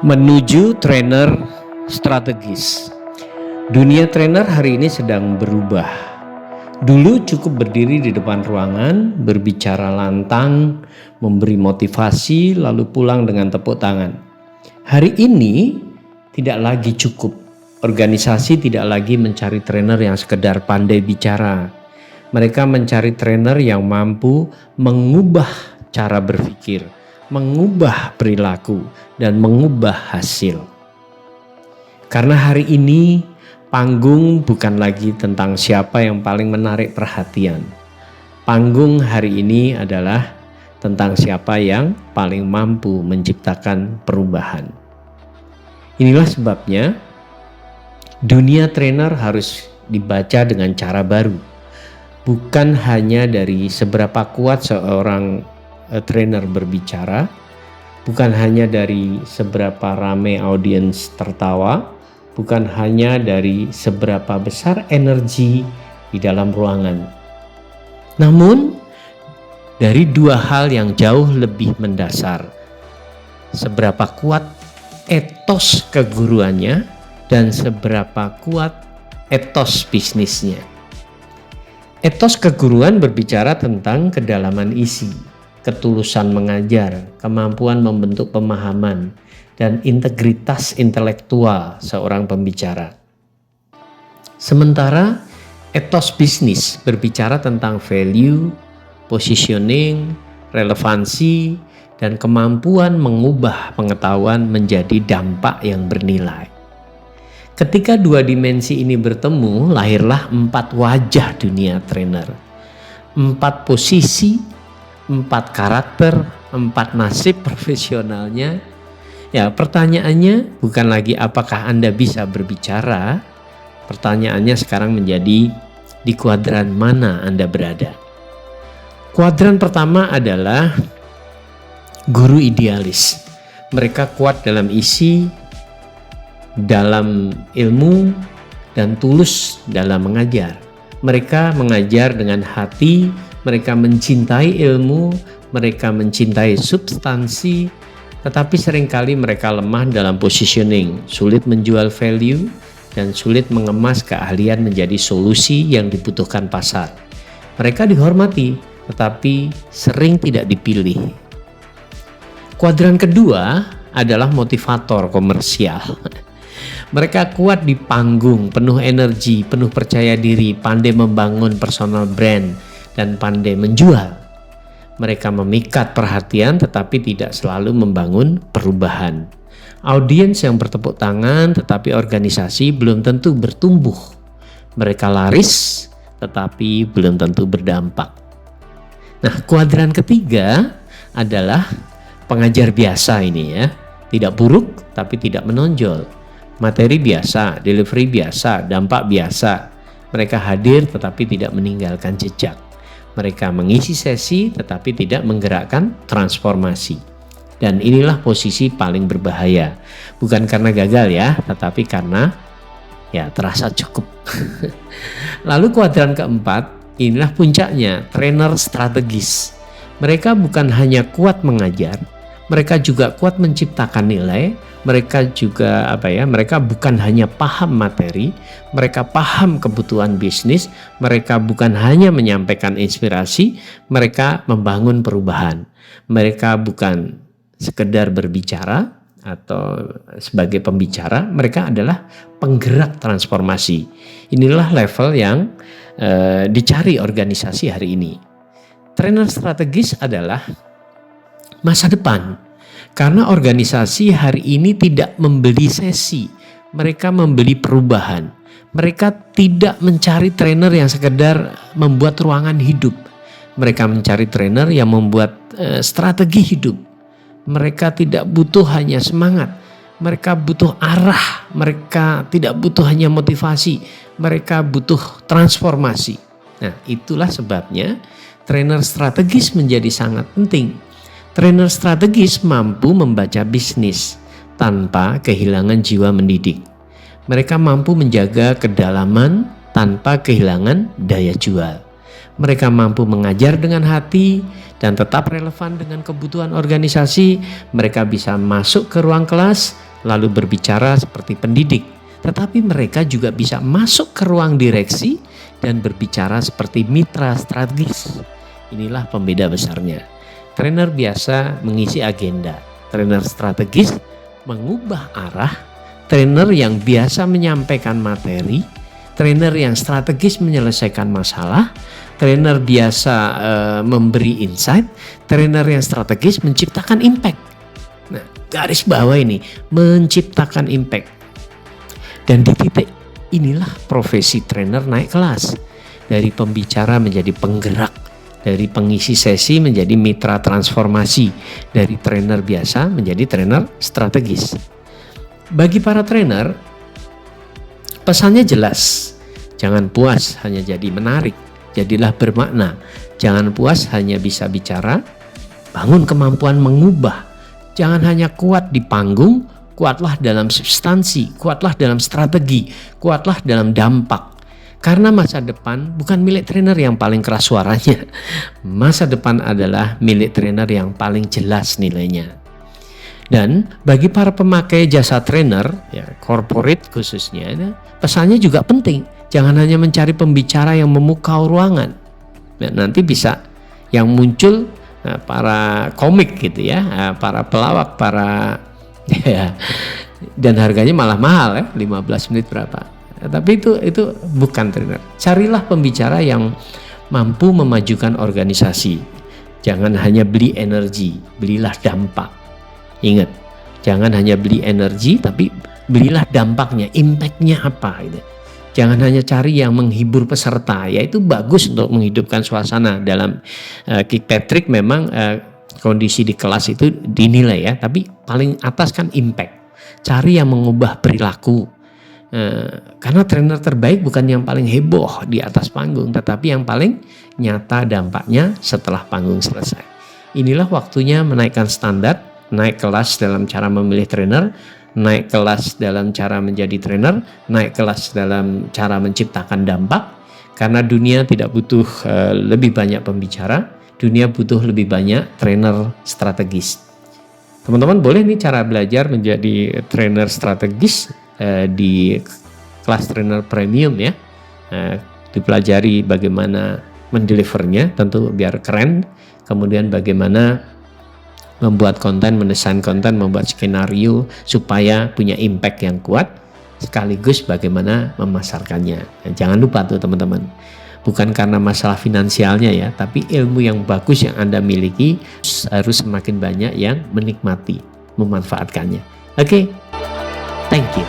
Menuju trainer strategis. Dunia trainer hari ini sedang berubah. Dulu cukup berdiri di depan ruangan, berbicara lantang, memberi motivasi, lalu pulang dengan tepuk tangan. Hari ini tidak lagi cukup. Organisasi tidak lagi mencari trainer yang sekedar pandai bicara. Mereka mencari trainer yang mampu mengubah cara berpikir, mengubah perilaku, dan mengubah hasil. Karena hari ini panggung bukan lagi tentang siapa yang paling menarik perhatian. Panggung hari ini adalah tentang siapa yang paling mampu menciptakan perubahan. Inilah sebabnya dunia trainer harus dibaca dengan cara baru. Bukan hanya dari seberapa kuat seorang trainer berbicara, bukan hanya dari seberapa ramai audiens tertawa, bukan hanya dari seberapa besar energi di dalam ruangan. Namun dari dua hal yang jauh lebih mendasar. Seberapa kuat etos keguruannya dan seberapa kuat etos bisnisnya. Etos keguruan berbicara tentang kedalaman isi, ketulusan mengajar, kemampuan membentuk pemahaman, dan integritas intelektual seorang pembicara. Sementara etos bisnis berbicara tentang value, positioning, relevansi, dan kemampuan mengubah pengetahuan menjadi dampak yang bernilai. Ketika dua dimensi ini bertemu, lahirlah 4 wajah dunia trainer. 4 posisi, 4 karakter, 4 nasib profesionalnya. Ya, pertanyaannya bukan lagi apakah Anda bisa berbicara. Pertanyaannya sekarang menjadi di kuadran mana Anda berada. Kuadran pertama adalah guru idealis. Mereka kuat dalam isi, dalam ilmu, dan tulus dalam mengajar. Mereka mengajar dengan hati, mereka mencintai ilmu, mereka mencintai substansi, tetapi seringkali mereka lemah dalam positioning, sulit menjual value, dan sulit mengemas keahlian menjadi solusi yang dibutuhkan pasar. Mereka dihormati, tetapi sering tidak dipilih. Kuadran kedua adalah motivator komersial. Mereka kuat di panggung, penuh energi, penuh percaya diri, pandai membangun personal brand, dan pandai menjual. Mereka memikat perhatian tetapi tidak selalu membangun perubahan. Audiens yang bertepuk tangan tetapi organisasi belum tentu bertumbuh. Mereka laris tetapi belum tentu berdampak. Nah, kuadran ketiga adalah pengajar biasa ini ya. Tidak buruk tapi tidak menonjol. Materi biasa, delivery biasa, dampak biasa. Mereka hadir tetapi tidak meninggalkan jejak. Mereka mengisi sesi tetapi tidak menggerakkan transformasi. Dan inilah posisi paling berbahaya. Bukan karena gagal ya, tetapi karena ya terasa cukup. Lalu kuadran keempat, inilah puncaknya, trainer strategis. Mereka bukan hanya kuat mengajar, mereka juga kuat menciptakan nilai. Mereka juga mereka bukan hanya paham materi, mereka paham kebutuhan bisnis, mereka bukan hanya menyampaikan inspirasi, mereka membangun perubahan. Mereka bukan sekedar berbicara atau sebagai pembicara, mereka adalah penggerak transformasi. Inilah level yang dicari organisasi hari ini. Trainer strategis adalah masa depan. Karena organisasi hari ini tidak membeli sesi, mereka membeli perubahan. Mereka tidak mencari trainer yang sekedar membuat ruangan hidup. Mereka mencari trainer yang membuat strategi hidup. Mereka tidak butuh hanya semangat, mereka butuh arah. Mereka tidak butuh hanya motivasi, mereka butuh transformasi. Nah, itulah sebabnya trainer strategis menjadi sangat penting. Trainer strategis mampu membaca bisnis tanpa kehilangan jiwa mendidik. Mereka mampu menjaga kedalaman tanpa kehilangan daya jual. Mereka mampu mengajar dengan hati dan tetap relevan dengan kebutuhan organisasi. Mereka bisa masuk ke ruang kelas lalu berbicara seperti pendidik, tetapi mereka juga bisa masuk ke ruang direksi dan berbicara seperti mitra strategis. Inilah pembeda besarnya. Trainer biasa mengisi agenda, trainer strategis mengubah arah, trainer yang biasa menyampaikan materi, trainer yang strategis menyelesaikan masalah, trainer biasa memberi insight, trainer yang strategis menciptakan impact. Nah, garis bawah ini, menciptakan impact. Dan di titik inilah profesi trainer naik kelas. Dari pembicara menjadi penggerak, dari pengisi sesi menjadi mitra transformasi, dari trainer biasa menjadi trainer strategis. Bagi para trainer, pesannya jelas. Jangan puas hanya jadi menarik, jadilah bermakna. Jangan puas hanya bisa bicara, bangun kemampuan mengubah. Jangan hanya kuat di panggung, kuatlah dalam substansi, kuatlah dalam strategi, kuatlah dalam dampak. Karena masa depan bukan milik trainer yang paling keras suaranya. Masa depan adalah milik trainer yang paling jelas nilainya. Dan bagi para pemakai jasa trainer, ya corporate khususnya, pesannya juga penting. Jangan hanya mencari pembicara yang memukau ruangan. Nah, nanti bisa yang muncul para komik gitu ya, para pelawak, para ya, dan harganya malah mahal ya, 15 menit berapa. Tapi itu bukan trainer. Carilah pembicara yang mampu memajukan organisasi. Jangan hanya beli energi, belilah dampak. Ingat, jangan hanya beli energi, tapi belilah dampaknya, impactnya apa gitu. Jangan hanya cari yang menghibur peserta, ya itu bagus untuk menghidupkan suasana. Dalam Kirkpatrick memang kondisi di kelas itu dinilai ya, tapi paling atas kan impact. Cari yang mengubah perilaku. Karena trainer terbaik bukan yang paling heboh di atas panggung, tetapi yang paling nyata dampaknya setelah panggung selesai. Inilah waktunya menaikkan standar, naik kelas dalam cara memilih trainer, naik kelas dalam cara menjadi trainer, naik kelas dalam cara menciptakan dampak. Karena dunia tidak butuh lebih banyak pembicara, dunia butuh lebih banyak trainer strategis. Teman-teman boleh nih cara belajar menjadi trainer strategis di kelas trainer premium ya, dipelajari bagaimana mendelivernya tentu biar keren, kemudian bagaimana membuat konten, mendesain konten, membuat skenario supaya punya impact yang kuat, sekaligus bagaimana memasarkannya. Dan jangan lupa tuh teman-teman, bukan karena masalah finansialnya ya, tapi ilmu yang bagus yang Anda miliki harus semakin banyak yang menikmati, memanfaatkannya. Oke, thank you.